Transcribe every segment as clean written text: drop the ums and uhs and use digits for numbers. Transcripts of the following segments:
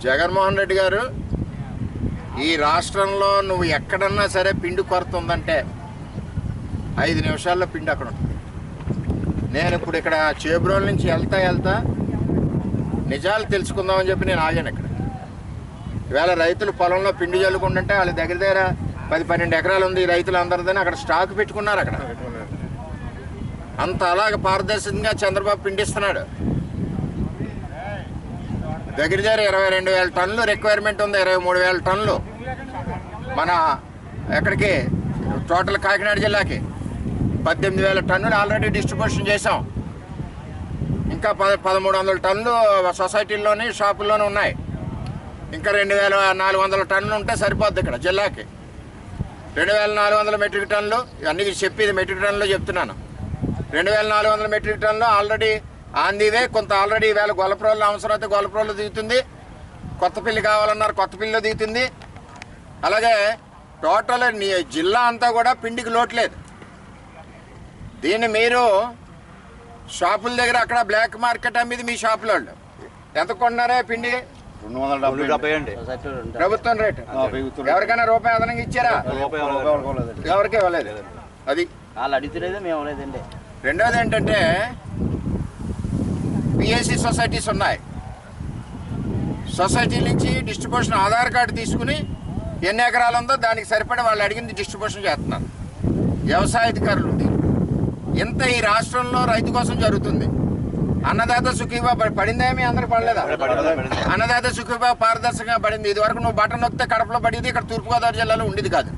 జగన్మోహన్ రెడ్డి గారు, ఈ రాష్ట్రంలో నువ్వు ఎక్కడన్నా సరే పిండి కొరత ఉందంటే 5 నిమిషాల్లో పిండి అక్కడ ఉంటుంది. నేను ఇప్పుడు ఇక్కడ చేబ్రోల్ నుంచి వెళ్తా నిజాలు తెలుసుకుందామని చెప్పి నేను ఆగాను ఇక్కడ. ఈవేళ రైతులు పొలంలో పిండి చల్లుకుంటుంటే వాళ్ళ దగ్గర 10-12 ఎకరాలు ఉంది ఈ రైతులందరిదని అక్కడ స్టాక్ పెట్టుకున్నారు. అక్కడ అంత అలాగ పారదర్శకంగా చంద్రబాబు పిండిస్తున్నాడు. దగ్గర 22,000 టన్నులు రిక్వైర్మెంట్ ఉంది, 23,000 టన్నులు మన ఎక్కడికి టోటల్ కాకినాడ జిల్లాకి 18,000 టన్నులు ఆల్రెడీ డిస్ట్రిబ్యూషన్ చేసాం. ఇంకా 1,300 టన్నులు సొసైటీల్లోని షాపుల్లోనూ ఉన్నాయి. ఇంకా 2,400 టన్నులు ఉంటే సరిపోద్ది ఇక్కడ జిల్లాకి. 2,400 మెట్రిక్ టన్నులు అన్నీ చెప్పేది మెట్రిక్ టన్నులో చెప్తున్నాను. 2,400 మెట్రిక్ టన్నులు ఆల్రెడీ ఆన్ ది వే. కొంత ఆల్రెడీ ఈవేళ గొల్లప్రోలు అవసరం అయితే గొల్లప్రోలు దిగుతుంది, కొత్తపల్లి కావాలన్నారు కొత్తపల్లిలో దిగుతుంది. అలాగే టోటల్ జిల్లా అంతా కూడా పిండికి లోట్లేదు. దీన్ని మీరు షాపుల దగ్గర అక్కడ బ్లాక్ మార్కెట్ అమ్మేది మీ షాపుల వాళ్ళు ఎంత కొన్నారే పిండి? 270 అండి ప్రభుత్వం రేటు. ఎవరికైనా రూపాయి అదనంగా ఇచ్చారా? ఎవరికి ఇవ్వలేదు. అది వాళ్ళు అడుగుతులేదు, మేము ఇవ్వలేదండి. రెండోది ఏంటంటే పిఎస్సి సొసైటీస్ ఉన్నాయి. సొసైటీ నుంచి డిస్ట్రిబ్యూషన్ ఆధార్ కార్డు తీసుకుని ఎన్ని ఎకరాలు ఉందో దానికి సరిపడే వాళ్ళు అడిగింది డిస్ట్రిబ్యూషన్ చేస్తున్నారు. వ్యవసాయ అధికారులు ఉంది. ఇంత ఈ రాష్ట్రంలో రైతు కోసం జరుగుతుంది. అన్నదాత సుఖీభా పడిందేమీ అందరికి పడలేదా? అన్నదాత సుఖీభా పారదర్శకంగా పడింది. ఇది వరకు నువ్వు బటన్ నొక్కితే కడపలో పడేది, ఇక్కడ తూర్పుగోదావరి జిల్లాలో ఉండేది కాదు.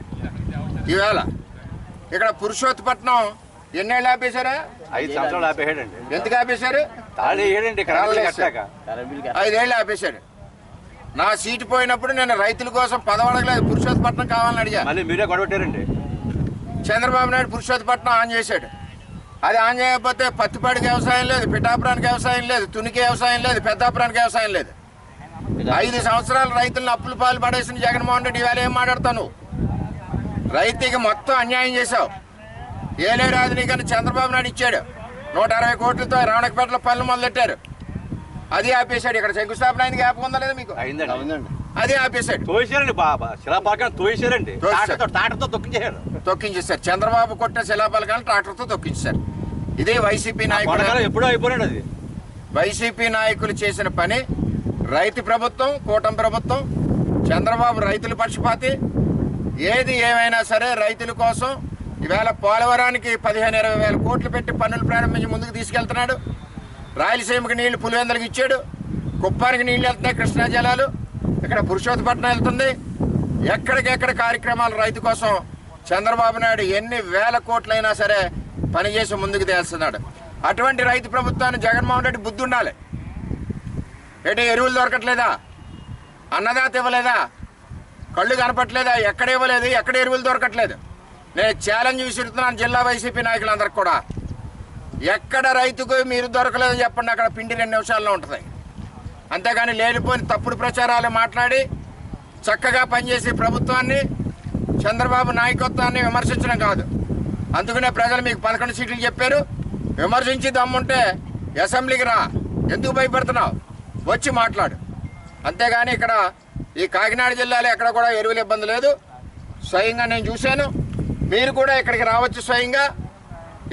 ఈవేళ ఇక్కడ పురుషోత్తపట్నం ఎన్నేళ్ళు ఆపేశారా? 5 సంవత్సరాలు ఆపేసాడండి. ఎందుకు ఆపేశారు? 5 ఏళ్ళు ఆపేశాడు. నా సీటు పోయినప్పుడు నేను రైతుల కోసం పదవడగలేదు, పురుషోత్తపట్నం కావాలని అడిగా. మళ్ళీ మీరే గొడవట్టారండి. చంద్రబాబు నాయుడు పురుషోత్తపట్నం ఆన్ చేశాడు. అది ఆన్ చేయకపోతే పత్తిపాడికి వ్యవసాయం లేదు, పిఠాపురానికి వ్యవసాయం లేదు, తునికి వ్యవసాయం లేదు, పెద్దాపురానికి వ్యవసాయం లేదు. 5 సంవత్సరాలు రైతులను అప్పుల పాలు పడేసిన జగన్మోహన్ రెడ్డి ఇవాళ ఏం మాట్లాడతాను? రైతుకి మొత్తం అన్యాయం చేశావు. ఏలేరాదు నీకని చంద్రబాబు నాయుడు ఇచ్చాడు. 160 కోట్లతో రావణకపేటలో పనులు మొదలెట్టారు. అది ఆపేశాడు. ఇక్కడ శంకుస్థాపన అయింది, జ్ఞాపకం ఉందా లేదా మీకు? అది ఆపేశాడు. తోసారండి శిలాపాలకాన్ని తోసారండి. టాటర్తో తొక్కించేశారు. చంద్రబాబు కొట్టిన శిలాపాలకాన్ని ట్రాక్టర్తో తొక్కించారు. ఇదే వైసీపీ నాయకులు ఎప్పుడో అయిపోయాడు. అది వైసీపీ నాయకులు చేసిన పని. రైతు ప్రభుత్వం, కూటమి ప్రభుత్వం, చంద్రబాబు రైతుల పక్షపాతి. ఏది ఏమైనా సరే రైతుల కోసం ఈవేళ పోలవరానికి 15-20 వేల కోట్లు పెట్టి పన్నులు ప్రారంభించి ముందుకు తీసుకెళ్తున్నాడు. రాయలసీమకి నీళ్లు పులివెందులకు ఇచ్చాడు. కుప్పానికి నీళ్లు వెళ్తున్నాయి, కృష్ణా జలాలు. ఇక్కడ పురుషోత్తపట్నం వెళ్తుంది. ఎక్కడికెక్కడ కార్యక్రమాలు రైతు కోసం చంద్రబాబు నాయుడు ఎన్ని వేల కోట్లైనా సరే పనిచేసి ముందుకు తేస్తున్నాడు. అటువంటి రైతు ప్రభుత్వాన్ని జగన్మోహన్ రెడ్డి బుద్ధి ఉండాలి. ఏంటి ఎరువులు దొరకట్లేదా? అన్నదాత ఇవ్వలేదా? కళ్ళు కనపట్లేదా? ఎక్కడ ఇవ్వలేదు, ఎక్కడ ఎరువులు దొరకట్లేదు. నేను ఛాలెంజ్ విసురుతున్నాను జిల్లా వైసీపీ నాయకులందరికీ కూడా. ఎక్కడ రైతుకు మీరు దొరకలేదని చెప్పండి, అక్కడ పిండి 2 నిమిషాల్లో ఉంటుంది. అంతేగాని లేనిపోయిన తప్పుడు ప్రచారాలు మాట్లాడి చక్కగా పనిచేసే ప్రభుత్వాన్ని, చంద్రబాబు నాయకత్వాన్ని విమర్శించడం కాదు. అందుకనే ప్రజలు మీకు 11 సీట్లు చెప్పారు. విమర్శించి దమ్ముంటే అసెంబ్లీకి రా. ఎందుకు భయపడుతున్నావు? వచ్చి మాట్లాడు. అంతేగాని ఇక్కడ ఈ కాకినాడ జిల్లాలో ఎక్కడ కూడా ఎరువుల ఇబ్బంది లేదు. స్వయంగా నేను చూశాను. మీరు కూడా ఇక్కడికి రావచ్చు స్వయంగా.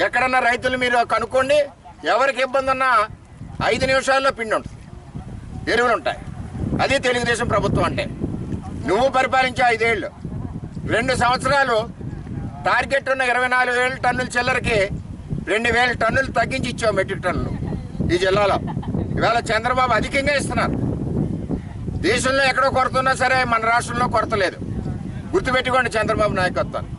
ఎక్కడన్నా రైతులు మీరు కనుక్కోండి. ఎవరికి ఇబ్బంది ఉన్నా 5 నిమిషాల్లో పిండి ఉంటుంది, ఎరువులు ఉంటాయి. అది తెలుగుదేశం ప్రభుత్వం అంటే. నువ్వు పరిపాలించే 5 ఏళ్ళు, 2 సంవత్సరాలు టార్గెట్ ఉన్న 24,000 టన్నుల చిల్లరకి 2,000 టన్నులు తగ్గించి ఇచ్చావు మెట్రిక్ టన్నులు ఈ జిల్లాలో. ఇవాళ చంద్రబాబు అధికంగా ఇస్తున్నారు. దేశంలో ఎక్కడో కొరత ఉన్నా సరే మన రాష్ట్రంలో కొరత లేదు. గుర్తుపెట్టుకోండి చంద్రబాబు నాయకత్వాన్ని.